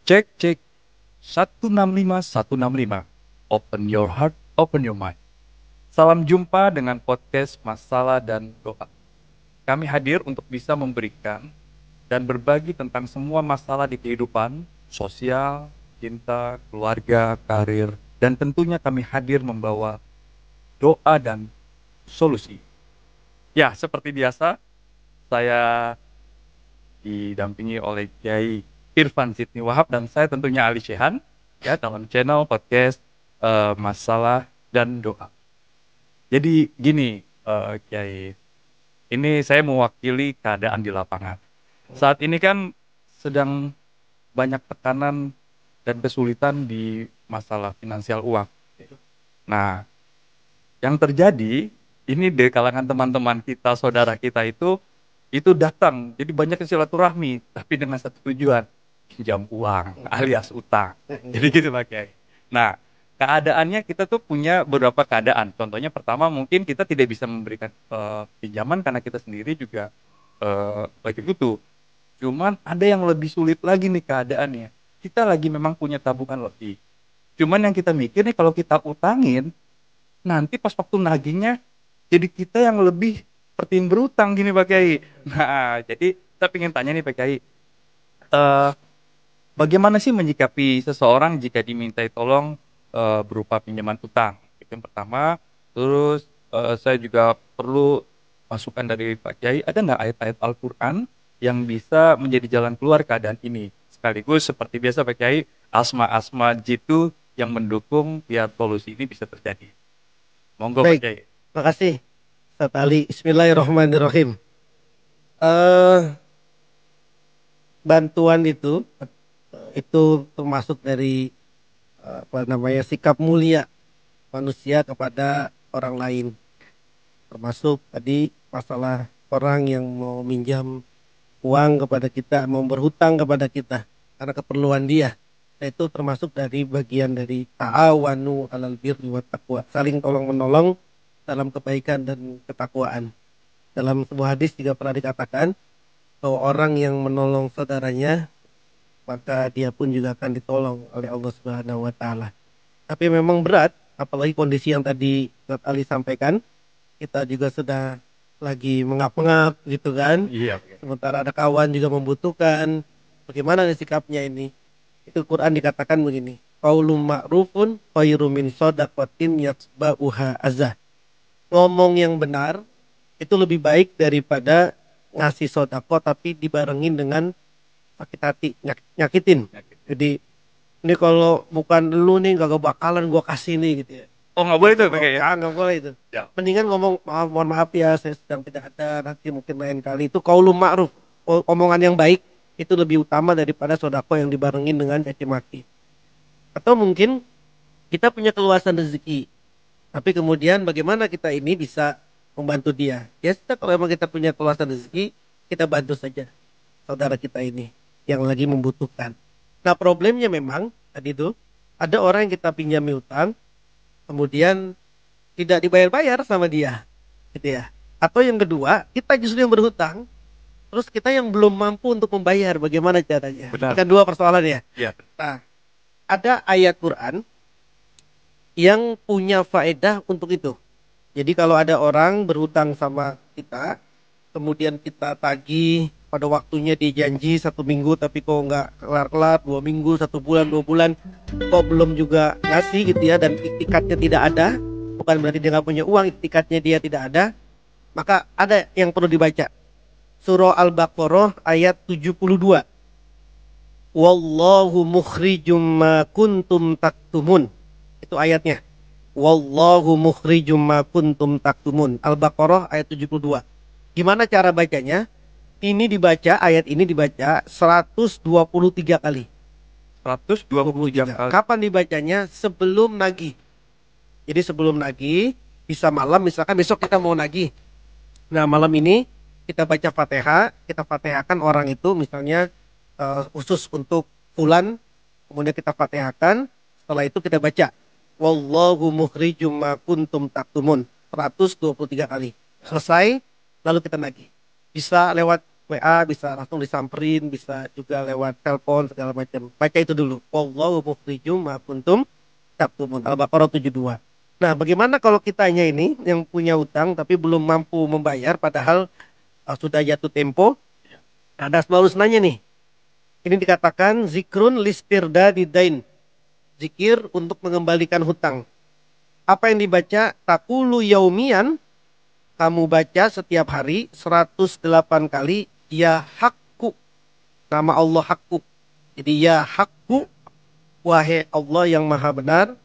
Cek cek 165 165. Open your heart, open your mind. Salam jumpa dengan podcast Masalah dan Doa. Kami hadir untuk bisa memberikan dan berbagi tentang semua masalah di kehidupan, sosial, cinta, keluarga, karir, dan tentunya kami hadir membawa doa dan solusi. Ya, seperti biasa, saya didampingi oleh Kiai Irfan Sidni Wahab dan saya tentunya Ali Shehan ya dalam channel podcast Masalah dan Doa. Jadi gini, Kiai, ini saya mewakili keadaan di lapangan. Saat ini kan sedang banyak tekanan dan kesulitan di masalah finansial uang. Nah, yang terjadi ini di kalangan teman-teman kita, saudara kita itu datang. Jadi banyak silaturahmi, tapi dengan satu tujuan, pinjam uang alias utang. Jadi gitu Pak Kiai. Nah, keadaannya kita tuh punya beberapa keadaan. Contohnya pertama mungkin kita tidak bisa memberikan pinjaman karena kita sendiri juga lagi butuh. Cuman ada yang lebih sulit lagi nih keadaannya. Kita lagi memang punya tabungan lebih. Cuman yang kita mikir nih kalau kita utangin, nanti pas waktu nagihnya jadi kita yang lebih seperti yang berutang gini Pak Kiai. Nah, jadi saya ingin tanya nih Pak Kiai, eh, bagaimana sih menyikapi seseorang jika dimintai tolong berupa pinjaman utang? Itu yang pertama. Terus saya juga perlu masukan dari Pak Kiai, ada nggak ayat-ayat Al-Quran yang bisa menjadi jalan keluar keadaan ini? Sekaligus seperti biasa Pak Kiai, asma-asma jitu yang mendukung biar polusi ini bisa terjadi. Monggo Pak Baik, Kiai. makasih Ustaz Ali. Bismillahirrahmanirrahim. Eh, Bantuan itu termasuk dari sikap mulia manusia kepada orang lain. Termasuk tadi masalah orang yang mau minjam uang kepada kita, mau berhutang kepada kita karena keperluan dia. Nah, itu termasuk dari bagian dari ta'awanu 'alal birri wat taqwa, saling tolong menolong dalam kebaikan dan ketakwaan. Dalam sebuah hadis juga pernah dikatakan bahwa orang yang menolong saudaranya maka dia pun juga akan ditolong oleh Allah Subhanahu wa taala. Tapi memang berat, apalagi kondisi yang tadi Ustaz Ali sampaikan, kita juga sudah lagi mengap-ngap gitu kan. Iya, Pak Kiai. Sementara ada kawan juga membutuhkan. Bagaimana nih sikapnya ini? Itu Quran dikatakan begini, qaulun ma'rufun khairum min shadaqatin yatba'uha azah. Ngomong yang benar itu lebih baik daripada ngasih sodako tapi dibarengin dengan sakit hati, nyakitin. Jadi ini kalau bukan lu nih gak bakalan gua kasih nih gitu ya. Oh nggak boleh tuh Pak Oh, Kiai ya? nggak boleh itu. Ya. Mendingan ngomong maaf, mohon maaf ya saya sedang tidak ada, nanti mungkin lain kali. Itu qaulun ma'ruf, omongan yang baik itu lebih utama daripada sodako yang dibarengin dengan caci maki. Atau mungkin kita punya keluasan rezeki, tapi kemudian bagaimana kita ini bisa membantu dia? Ya kita, kalau memang kita punya keluasan rezeki, kita bantu saja saudara kita ini yang lagi membutuhkan. Nah, problemnya memang tadi itu ada orang yang kita pinjami utang, kemudian tidak dibayar-bayar sama dia, gitu ya. Atau yang kedua, kita justru yang berhutang, terus kita yang belum mampu untuk membayar. Bagaimana caranya? Ini Benar. kan dua persoalan ya. Iya. Nah, ada ayat Quran yang punya faedah untuk itu. Jadi kalau ada orang berhutang sama kita, kemudian kita tagih pada waktunya dijanji 1 minggu, tapi kok nggak kelar-kelar, 2 minggu, 1 bulan, 2 bulan, kok belum juga ngasih gitu ya, dan iktikadnya tidak ada, bukan berarti dia nggak punya uang, iktikadnya dia tidak ada, maka ada yang perlu dibaca. Surah Al-Baqarah ayat 72. Wallahu mukhrijum ma kuntum taktumun. Itu ayatnya. Wallahu mukhrijum ma kuntum taktumun. Al-Baqarah ayat 72. Gimana cara bacanya? Ini dibaca, ayat ini dibaca 123 kali. 123 kali. Kapan dibacanya? Sebelum nagih. Jadi sebelum nagih, bisa malam, misalkan besok kita mau nagih. Nah, malam ini kita baca Fatihah, kita Fatihahkan orang itu, misalnya khusus untuk fulan, kemudian kita Fatihahkan, setelah itu kita baca wallahu mukhrijum ma kuntum taktumun 123 kali. Selesai, lalu kita nagih. Bisa lewat WA, bisa langsung disamperin, bisa juga lewat telepon segala macam. Baca itu dulu. Wallahu mukhrijum ma kuntum taktumun. Al-Baqarah 72. Nah, bagaimana kalau kitanya ini yang punya utang tapi belum mampu membayar padahal sudah jatuh tempo? Ada asmaul husnanya nih. Ini dikatakan zikrun listirda didain. Zikir untuk mengembalikan hutang. Apa yang dibaca? Takulu yaumian, kamu baca setiap hari 108 kali ya hakku, nama Allah hakku. Jadi ya hakku, wahai Allah yang maha benar,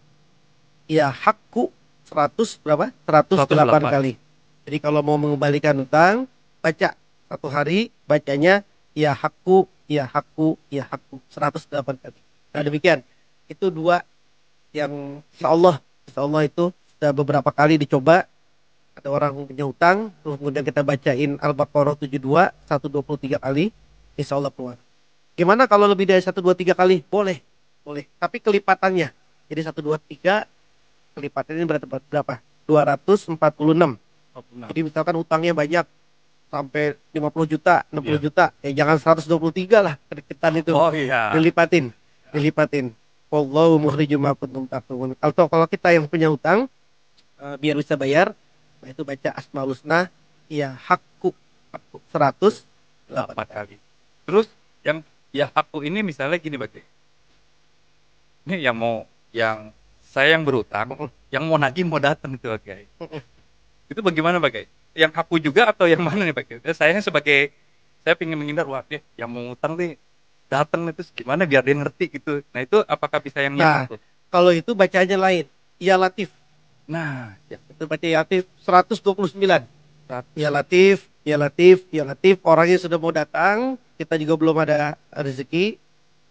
ya hakku 100 berapa? 108 108. kali. Jadi kalau mau mengembalikan hutang, baca satu hari bacanya ya hakku, ya hakku, ya hakku 108 kali. Nah, demikian. Itu dua yang insya Allah itu sudah beberapa kali dicoba. Ada orang punya hutang, terus kemudian kita bacain Al-Baqarah 72 123 kali, insya Allah keluar. Gimana kalau lebih dari 123 kali? Boleh, boleh. Tapi kelipatannya, jadi 123 kelipatannya berapa? 246. Jadi misalkan hutangnya banyak sampai 50 juta, 60 juta, jangan 123 lah, kedeketan itu. Oh iya. Dilipatin. Wallahu mukhrijum ma kuntum taktumun. Kalau kita yang punya hutang, biar bisa bayar, nah itu baca Asmaul Husna ya hakku 108 kali. Terus yang ya aku ini misalnya gini Bagi. Ini yang saya yang berutang, yang mau nagih mau datang itu Bagi. Itu bagaimana Bagi? Yang aku juga atau yang mana nih Bagi? Saya pengen menghindar wah dia yang mau utang nih datang itu gimana biar dia ngerti gitu. Nah, itu apakah bisa yang Nah, aku? kalau itu bacanya lain. Ya Latif. Nah, ya. Itu baca Ya Latif 129. Ya Latif, Ya Latif, Ya Latif. Orangnya sudah mau datang, kita juga belum ada rezeki.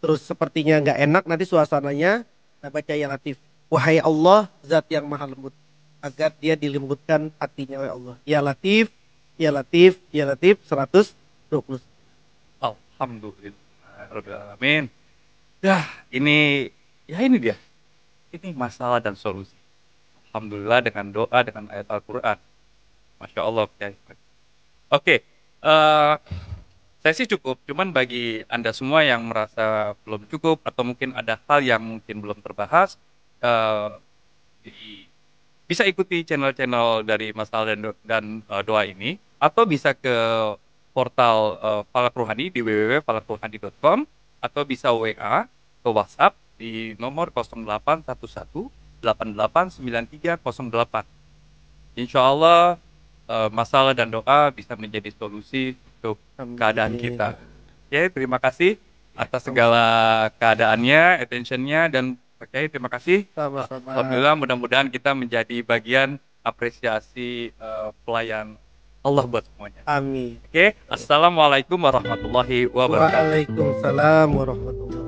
Terus sepertinya nggak enak nanti suasananya. Nah, baca Ya Latif. Wahai Allah, zat yang maha lembut. Agar dia dilembutkan hatinya oleh Allah. Ya Latif, Ya Latif, Ya Latif 120. Alhamdulillah. Amin. Ya, ini dia. Ini masalah dan solusi. Alhamdulillah dengan doa, dengan ayat Al-Quran. Masya Allah. Oke, saya sih cukup. Cuman bagi Anda semua yang merasa belum cukup atau mungkin ada hal yang mungkin belum terbahas, eh, bisa ikuti channel-channel dari Masalah dan Doa ini, atau bisa ke portal Falak Rohani di www.falakrohani.com, atau bisa WA ke WhatsApp di nomor 0811 88 9308. Insya Allah masalah dan doa bisa menjadi solusi untuk keadaan kita. Oke, terima kasih atas segala keadaannya, attentionnya, dan Oke, terima kasih. Sama-sama. Alhamdulillah, mudah-mudahan kita menjadi bagian apresiasi pelayan Allah buat semuanya. Amin. Oke, assalamualaikum warahmatullahi wabarakatuh. Waalaikumsalam warahmatullahi